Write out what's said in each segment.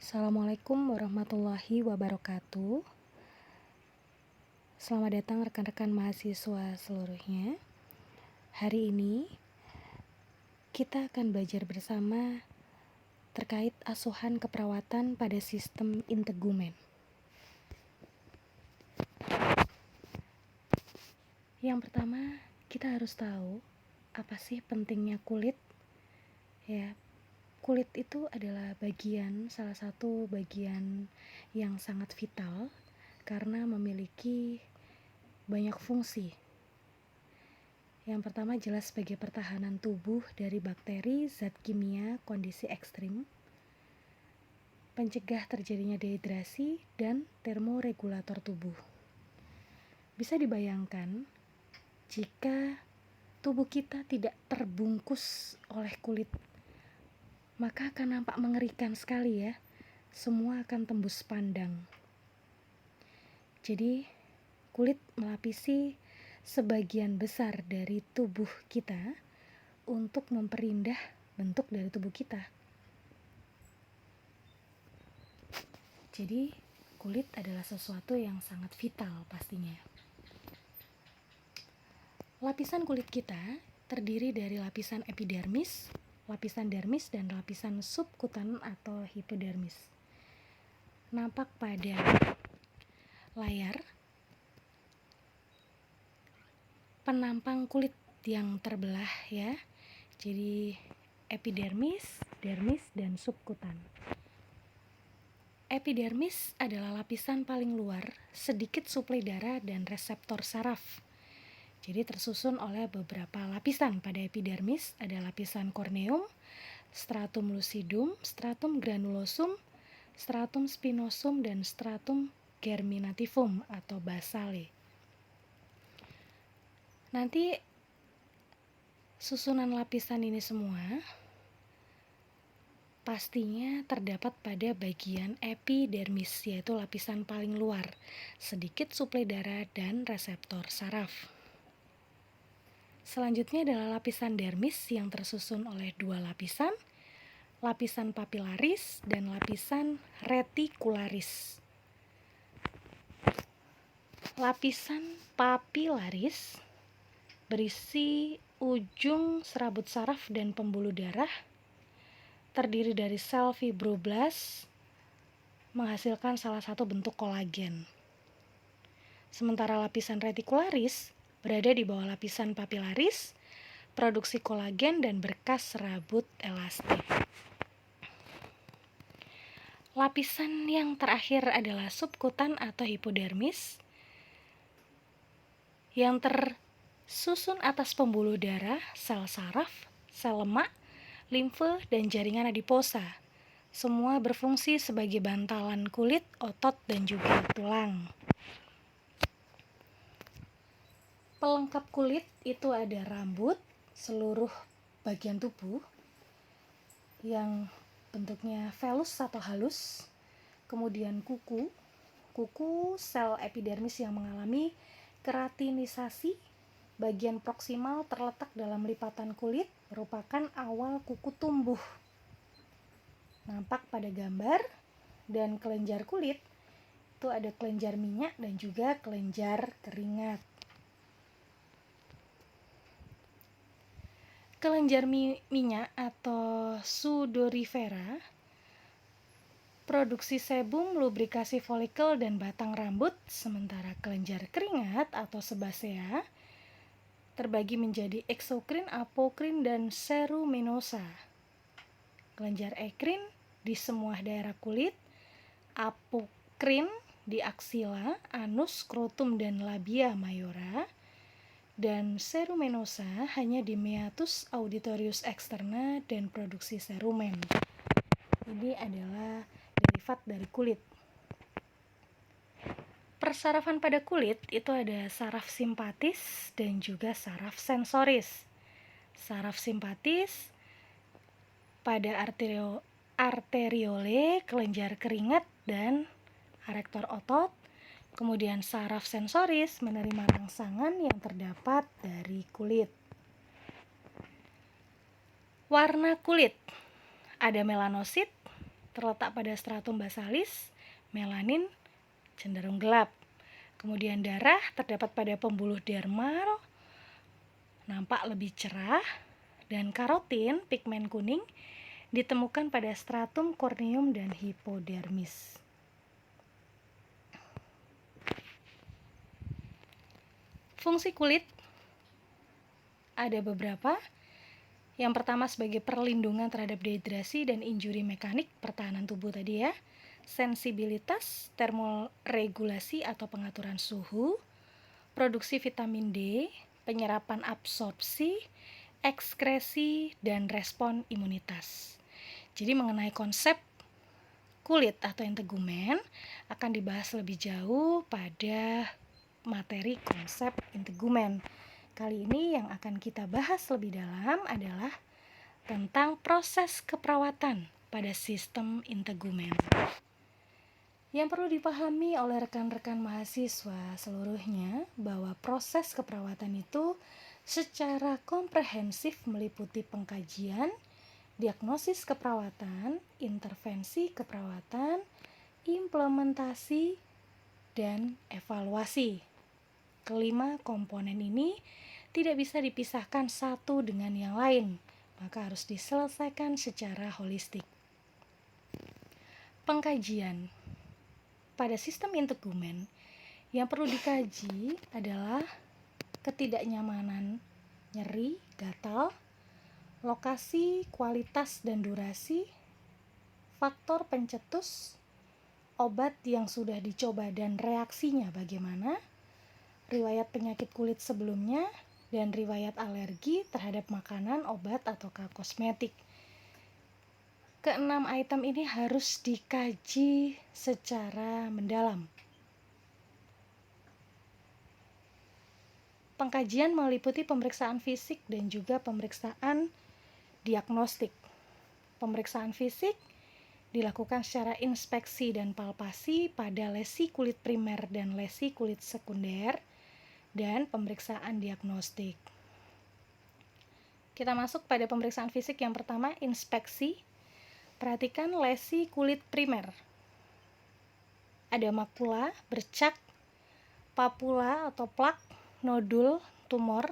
Assalamualaikum warahmatullahi wabarakatuh. Selamat datang rekan-rekan mahasiswa seluruhnya. Hari ini kita akan belajar bersama terkait asuhan keperawatan pada sistem integumen. Yang pertama, kita harus tahu apa sih pentingnya kulit. Kulit itu adalah salah satu bagian yang sangat vital karena memiliki banyak fungsi. Yang pertama jelas sebagai pertahanan tubuh dari bakteri, zat kimia, kondisi ekstrim, pencegah terjadinya dehidrasi, dan termoregulator tubuh. Bisa dibayangkan jika tubuh kita tidak terbungkus oleh kulit, maka akan nampak mengerikan sekali ya. Semua akan tembus pandang. Jadi kulit melapisi sebagian besar dari tubuh kita untuk memperindah bentuk dari tubuh kita. Jadi kulit adalah sesuatu yang sangat vital pastinya. Lapisan kulit kita terdiri dari lapisan epidermis, lapisan dermis, dan lapisan subkutan atau hipodermis. Nampak pada layar penampang kulit yang terbelah ya. Jadi epidermis, dermis, dan subkutan. Epidermis adalah lapisan paling luar, sedikit suplai darah dan reseptor saraf. Jadi tersusun oleh beberapa lapisan. Pada epidermis ada lapisan corneum, stratum lucidum, stratum granulosum, stratum spinosum, dan stratum germinativum atau basale. Nanti susunan lapisan ini semua pastinya terdapat pada bagian epidermis, yaitu lapisan paling luar, sedikit suplai darah dan reseptor saraf. Selanjutnya adalah lapisan dermis yang tersusun oleh dua lapisan, lapisan papilaris dan lapisan retikularis. Lapisan papilaris berisi ujung serabut saraf dan pembuluh darah, terdiri dari sel fibroblast, menghasilkan salah satu bentuk kolagen. Sementara lapisan retikularis berada di bawah lapisan papilaris, produksi kolagen dan berkas serabut elastik. Lapisan yang terakhir adalah subkutan atau hipodermis, yang tersusun atas pembuluh darah, sel saraf, sel lemak, limfe, dan jaringan adiposa. Semua berfungsi sebagai bantalan kulit, otot, dan juga tulang. Pelengkap kulit itu ada rambut, seluruh bagian tubuh yang bentuknya velus atau halus, kemudian kuku sel epidermis yang mengalami keratinisasi. Bagian proksimal terletak dalam lipatan kulit, merupakan awal kuku tumbuh. Nampak pada gambar. Dan kelenjar kulit itu ada kelenjar minyak dan juga kelenjar keringat. Kelenjar minyak atau sudorifera produksi sebum, lubrikasi folikel dan batang rambut, sementara kelenjar keringat atau sebasea terbagi menjadi eksokrin, apokrin, dan cerumenosa. Kelenjar ekrin di semua daerah kulit, apokrin di aksila, anus, skrotum, dan labia mayora, dan cerumenosa hanya di meatus auditorius externa dan produksi cerumen. Ini adalah derivat dari kulit. Persarafan pada kulit itu ada saraf simpatis dan juga saraf sensoris. Saraf simpatis pada arteriole, kelenjar keringat, dan arektor otot. Kemudian saraf sensoris menerima rangsangan yang terdapat dari kulit. Warna kulit ada melanosit, terletak pada stratum basalis, melanin cenderung gelap. Kemudian darah terdapat pada pembuluh dermal, nampak lebih cerah, dan karotin, pigmen kuning, ditemukan pada stratum corneum dan hipodermis. Fungsi kulit ada beberapa. Yang pertama sebagai perlindungan terhadap dehidrasi dan injuri mekanik pertahanan tubuh tadi ya. Sensibilitas, termoregulasi atau pengaturan suhu, produksi vitamin D, penyerapan absorpsi, ekskresi, dan respon imunitas. Jadi mengenai konsep kulit atau integumen akan dibahas lebih jauh pada materi konsep integumen. Kali ini yang akan kita bahas lebih dalam adalah tentang proses keperawatan pada sistem integumen. Yang perlu dipahami oleh rekan-rekan mahasiswa seluruhnya bahwa proses keperawatan itu secara komprehensif meliputi pengkajian, diagnosis keperawatan, intervensi keperawatan, implementasi, dan evaluasi. Kelima komponen ini tidak bisa dipisahkan satu dengan yang lain, maka harus diselesaikan secara holistik. Pengkajian pada sistem integumen yang perlu dikaji adalah ketidaknyamanan, nyeri, gatal, lokasi, kualitas dan durasi, faktor pencetus, obat yang sudah dicoba dan reaksinya bagaimana, riwayat penyakit kulit sebelumnya, dan riwayat alergi terhadap makanan, obat, atau kosmetik. Keenam item ini harus dikaji secara mendalam. Pengkajian meliputi pemeriksaan fisik dan juga pemeriksaan diagnostik. Pemeriksaan fisik dilakukan secara inspeksi dan palpasi pada lesi kulit primer dan lesi kulit sekunder, dan pemeriksaan diagnostik. Kita masuk pada pemeriksaan fisik yang pertama, inspeksi. Perhatikan lesi kulit primer. Ada makula, bercak, papula atau plak, nodul, tumor.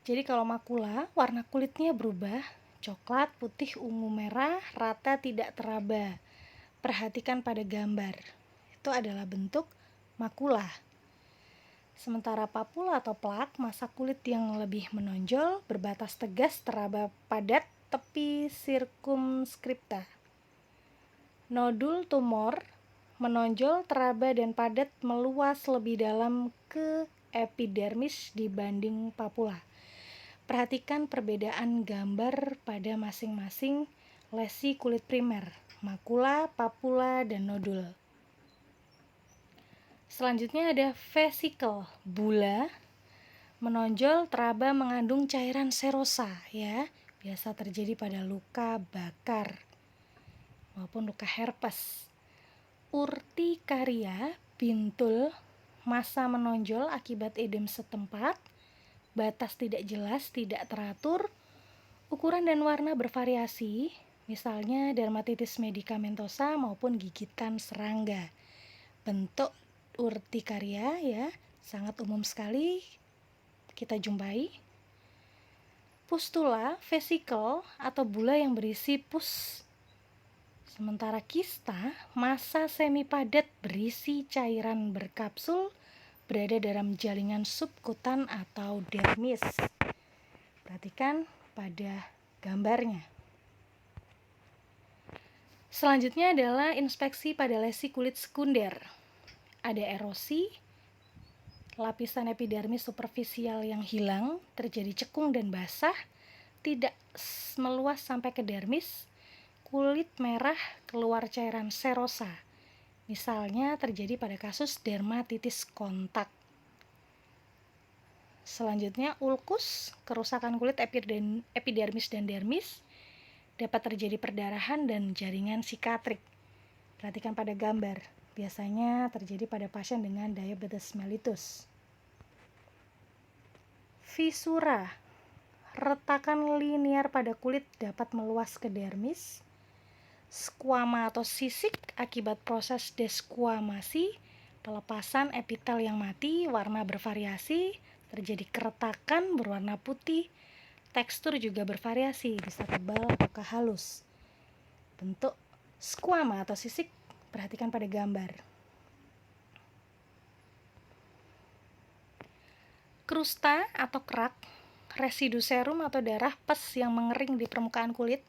Jadi kalau makula, warna kulitnya berubah, coklat, putih, ungu, merah, rata, tidak teraba. Perhatikan pada gambar. Itu adalah bentuk makula. Sementara papula atau plak, masa kulit yang lebih menonjol, berbatas tegas, teraba padat, tepi sirkumskripta. Nodul tumor, menonjol, teraba dan padat, meluas lebih dalam ke epidermis dibanding papula. Perhatikan perbedaan gambar pada masing-masing lesi kulit primer, makula, papula, dan nodul. Selanjutnya ada vesikel, bula, menonjol, teraba, mengandung cairan serosa ya. Biasa terjadi pada luka bakar maupun luka herpes. Urtikaria, bintul, massa menonjol akibat edem setempat, batas tidak jelas, tidak teratur, ukuran dan warna bervariasi, misalnya dermatitis medikamentosa maupun gigitan serangga. Bentuk urtikaria ya, sangat umum sekali kita jumpai. Pustula, vesikel atau bula yang berisi pus. Sementara kista, massa semi padat berisi cairan berkapsul berada dalam jaringan subkutan atau dermis. Perhatikan pada gambarnya. Selanjutnya adalah inspeksi pada lesi kulit sekunder. Ada erosi, lapisan epidermis superficial yang hilang, terjadi cekung dan basah, tidak meluas sampai ke dermis, kulit merah, keluar cairan serosa. Misalnya terjadi pada kasus dermatitis kontak. Selanjutnya ulkus, kerusakan kulit epidermis dan dermis, dapat terjadi perdarahan dan jaringan sikatrik. Perhatikan pada gambar. Biasanya terjadi pada pasien dengan diabetes mellitus. Fisura, retakan linier pada kulit dapat meluas ke dermis. Skuama atau sisik akibat proses deskuamasi, pelepasan epitel yang mati, warna bervariasi, terjadi keretakan berwarna putih, tekstur juga bervariasi, bisa tebal ataukah halus. Bentuk skuama atau sisik, perhatikan pada gambar. Krusta atau kerak, residu serum atau darah pes yang mengering di permukaan kulit,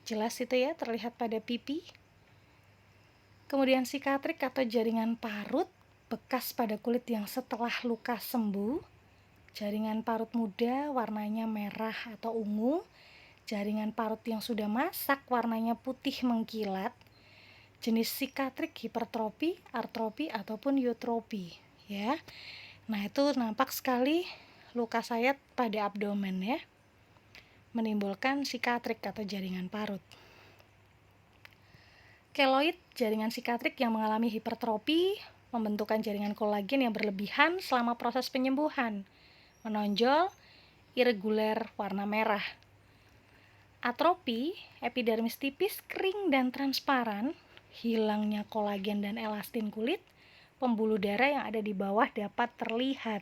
jelas itu ya, terlihat pada pipi. Kemudian sikatrik atau jaringan parut, bekas pada kulit yang setelah luka sembuh. Jaringan parut muda warnanya merah atau ungu. Jaringan parut yang sudah masak warnanya putih mengkilat. Jenis sikatrik hipertropi, artropi ataupun eutropi ya. Nah, itu nampak sekali luka sayat pada abdomen ya, menimbulkan sikatrik atau jaringan parut. Keloid, jaringan sikatrik yang mengalami hipertropi, pembentukan jaringan kolagen yang berlebihan selama proses penyembuhan, menonjol, irregular, warna merah. Atropi, epidermis tipis, kering dan transparan, hilangnya kolagen dan elastin kulit, pembuluh darah yang ada di bawah dapat terlihat.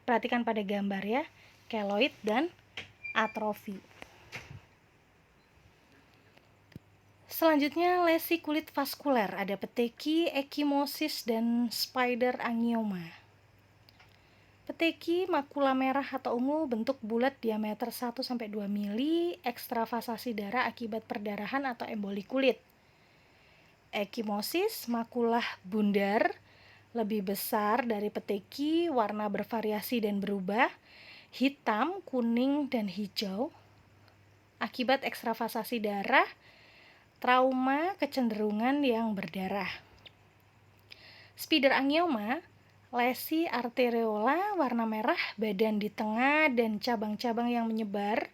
Perhatikan pada gambar ya, keloid dan atrofi. Selanjutnya lesi kulit vaskuler, ada peteki, ekimosis, dan spider angioma. Peteki makula merah atau ungu bentuk bulat diameter 1-2 mili, ekstravasasi darah akibat perdarahan atau emboli kulit. Ekimosis makula bundar, lebih besar dari peteki, warna bervariasi dan berubah, hitam, kuning, dan hijau. Akibat ekstravasasi darah, trauma, kecenderungan yang berdarah. Spider angioma, lesi arteriola warna merah, badan di tengah dan cabang-cabang yang menyebar,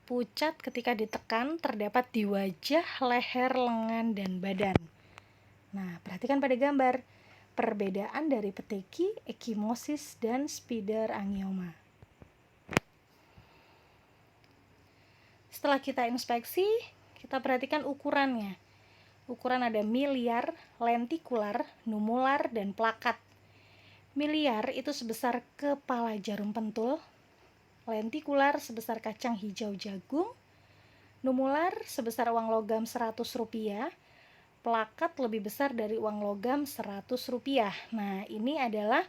pucat ketika ditekan, terdapat di wajah, leher, lengan, dan badan. Nah, perhatikan pada gambar perbedaan dari peteki, ekimosis, dan spider angioma. Setelah kita inspeksi, kita perhatikan ukurannya. Ukuran ada miliar, lentikular, numular, dan plakat. Miliar itu sebesar kepala jarum pentul, lentikular sebesar kacang hijau jagung, numular sebesar uang logam Rp100, plakat lebih besar dari uang logam Rp100. Nah, ini adalah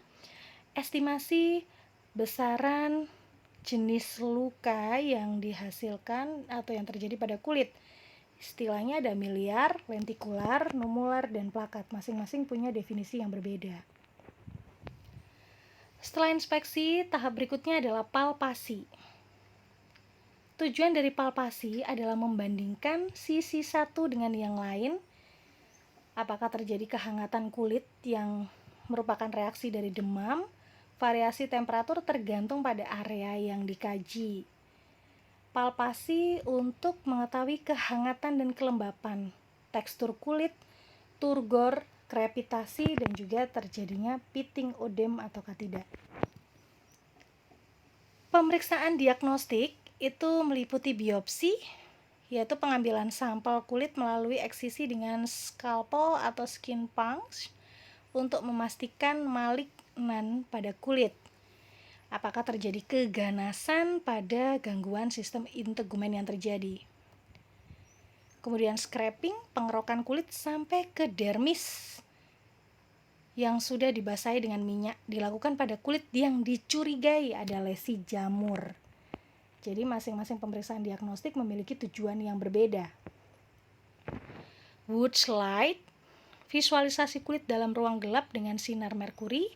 estimasi besaran jenis luka yang dihasilkan atau yang terjadi pada kulit. Istilahnya ada miliar, lentikular, numular, dan plakat. Masing-masing punya definisi yang berbeda. Setelah inspeksi, tahap berikutnya adalah palpasi. Tujuan dari palpasi adalah membandingkan sisi satu dengan yang lain. Apakah terjadi kehangatan kulit yang merupakan reaksi dari demam? Variasi temperatur tergantung pada area yang dikaji. Palpasi untuk mengetahui kehangatan dan kelembapan, tekstur kulit, turgor, krepitasi, dan juga terjadinya pitting odem ataukah tidak. Pemeriksaan diagnostik itu meliputi biopsi, yaitu pengambilan sampel kulit melalui eksisi dengan scalpel atau skin punch untuk memastikan malignan pada kulit. Apakah terjadi keganasan pada gangguan sistem integumen yang terjadi. Kemudian scraping, pengerokan kulit sampai ke dermis yang sudah dibasahi dengan minyak, dilakukan pada kulit yang dicurigai ada lesi jamur. Jadi masing-masing pemeriksaan diagnostik memiliki tujuan yang berbeda. Woods light, visualisasi kulit dalam ruang gelap dengan sinar merkuri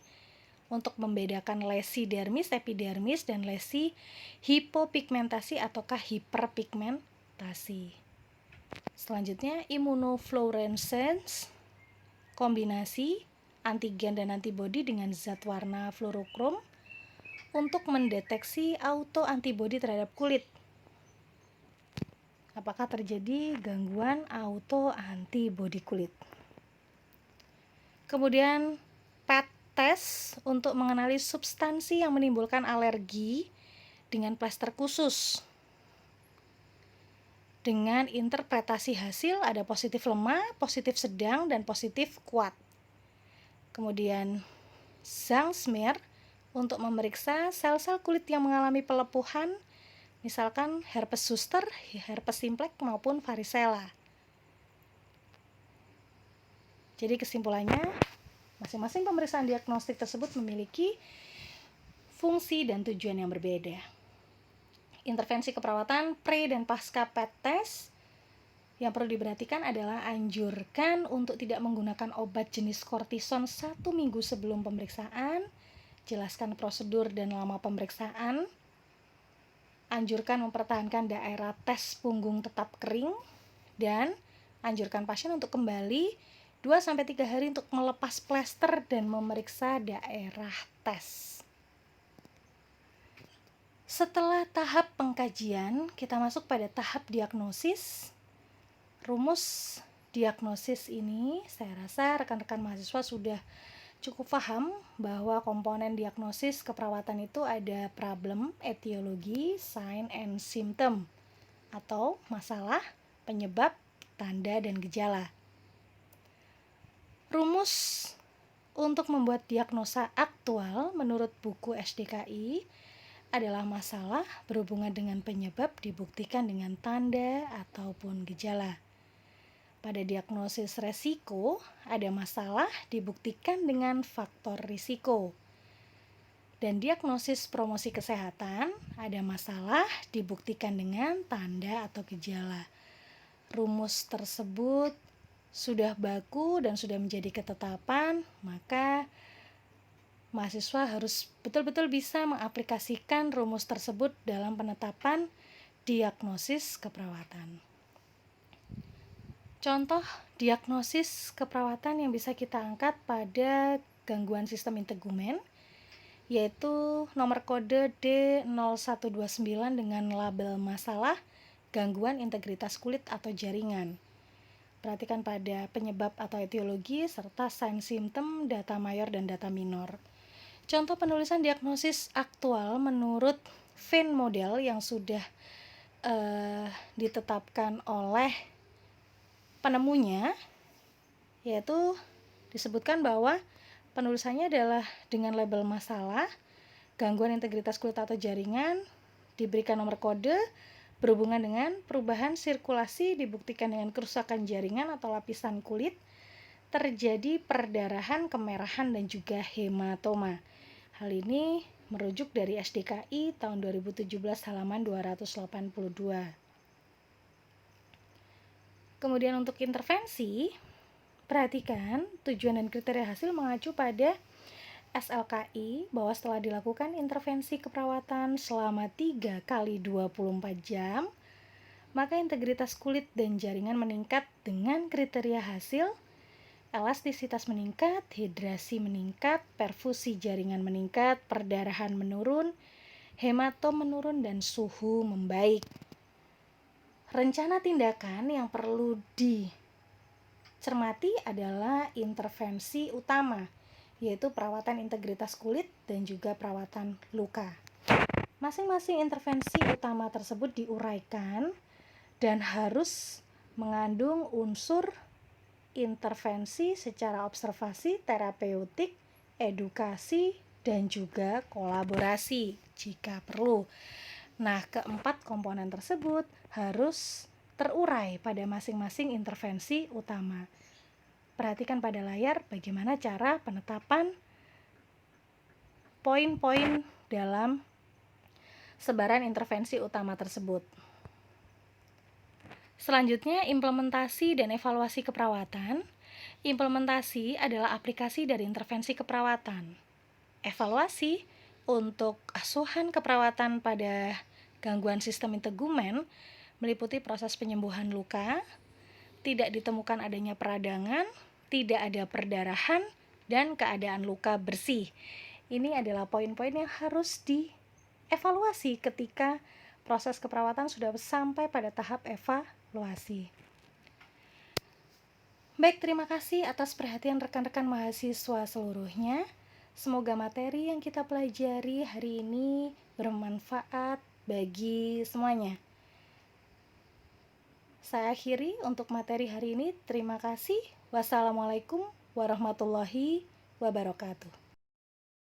untuk membedakan lesi dermis, epidermis, dan lesi hipopigmentasi ataukah hiperpigmentasi. Selanjutnya immunofluorescence, kombinasi antigen dan antibodi dengan zat warna fluorokrom untuk mendeteksi autoantibodi terhadap kulit. Apakah terjadi gangguan autoantibodi kulit? Kemudian PET test untuk mengenali substansi yang menimbulkan alergi dengan plester khusus. dengan interpretasi hasil ada positif lemah, positif sedang, dan positif kuat. Kemudian Zangsmeer untuk memeriksa sel-sel kulit yang mengalami pelepuhan, misalkan herpes zoster, herpes simplex maupun varicella. Jadi kesimpulannya, masing-masing pemeriksaan diagnostik tersebut memiliki fungsi dan tujuan yang berbeda. Intervensi keperawatan pre dan pasca PET test yang perlu diperhatikan adalah anjurkan untuk tidak menggunakan obat jenis kortison 1 minggu sebelum pemeriksaan, jelaskan prosedur dan lama pemeriksaan, anjurkan mempertahankan daerah tes punggung tetap kering, dan anjurkan pasien untuk kembali 2-3 hari untuk melepas plester dan memeriksa daerah tes. Setelah tahap pengkajian, kita masuk pada tahap diagnosis. Rumus diagnosis ini, saya rasa rekan-rekan mahasiswa sudah cukup paham bahwa komponen diagnosis keperawatan itu ada problem, etiologi, sign and symptom, atau masalah, penyebab, tanda, dan gejala. Rumus untuk membuat diagnosa aktual menurut buku SDKI adalah masalah berhubungan dengan penyebab dibuktikan dengan tanda ataupun gejala. Pada diagnosis resiko, ada masalah dibuktikan dengan faktor risiko. Dan diagnosis promosi kesehatan, ada masalah dibuktikan dengan tanda atau gejala. Rumus tersebut sudah baku dan sudah menjadi ketetapan, maka mahasiswa harus betul-betul bisa mengaplikasikan rumus tersebut dalam penetapan diagnosis keperawatan. Contoh diagnosis keperawatan yang bisa kita angkat pada gangguan sistem integumen, yaitu nomor kode D0129 dengan label masalah gangguan integritas kulit atau jaringan. Perhatikan pada penyebab atau etiologi serta sign symptom, data mayor dan data minor. Contoh penulisan diagnosis aktual menurut Venn model yang sudah ditetapkan oleh penemunya, yaitu disebutkan bahwa penulisannya adalah dengan label masalah, gangguan integritas kulit atau jaringan, diberikan nomor kode, berhubungan dengan perubahan sirkulasi dibuktikan dengan kerusakan jaringan atau lapisan kulit, terjadi perdarahan, kemerahan, dan juga hematoma. Hal ini merujuk dari SDKI tahun 2017 halaman 282. Kemudian untuk intervensi, perhatikan tujuan dan kriteria hasil mengacu pada SLKI bahwa setelah dilakukan intervensi keperawatan selama 3 kali 24 jam, maka integritas kulit dan jaringan meningkat dengan kriteria hasil, elastisitas meningkat, hidrasi meningkat, perfusi jaringan meningkat, perdarahan menurun, hematom menurun, dan suhu membaik. Rencana tindakan yang perlu dicermati adalah intervensi utama, yaitu perawatan integritas kulit dan juga perawatan luka. Masing-masing intervensi utama tersebut diuraikan dan harus mengandung unsur intervensi secara observasi, terapeutik, edukasi, dan juga kolaborasi jika perlu. Nah, keempat komponen tersebut harus terurai pada masing-masing intervensi utama. Perhatikan pada layar bagaimana cara penetapan poin-poin dalam sebaran intervensi utama tersebut. Selanjutnya, implementasi dan evaluasi keperawatan. Implementasi adalah aplikasi dari intervensi keperawatan. Evaluasi untuk asuhan keperawatan pada gangguan sistem integumen meliputi proses penyembuhan luka, tidak ditemukan adanya peradangan, tidak ada perdarahan, dan keadaan luka bersih. Ini adalah poin-poin yang harus dievaluasi ketika proses keperawatan sudah sampai pada tahap evaluasi. Baik, terima kasih atas perhatian rekan-rekan mahasiswa seluruhnya. Semoga materi yang kita pelajari hari ini bermanfaat bagi semuanya. Saya akhiri untuk materi hari ini. Terima kasih. Wassalamualaikum warahmatullahi wabarakatuh.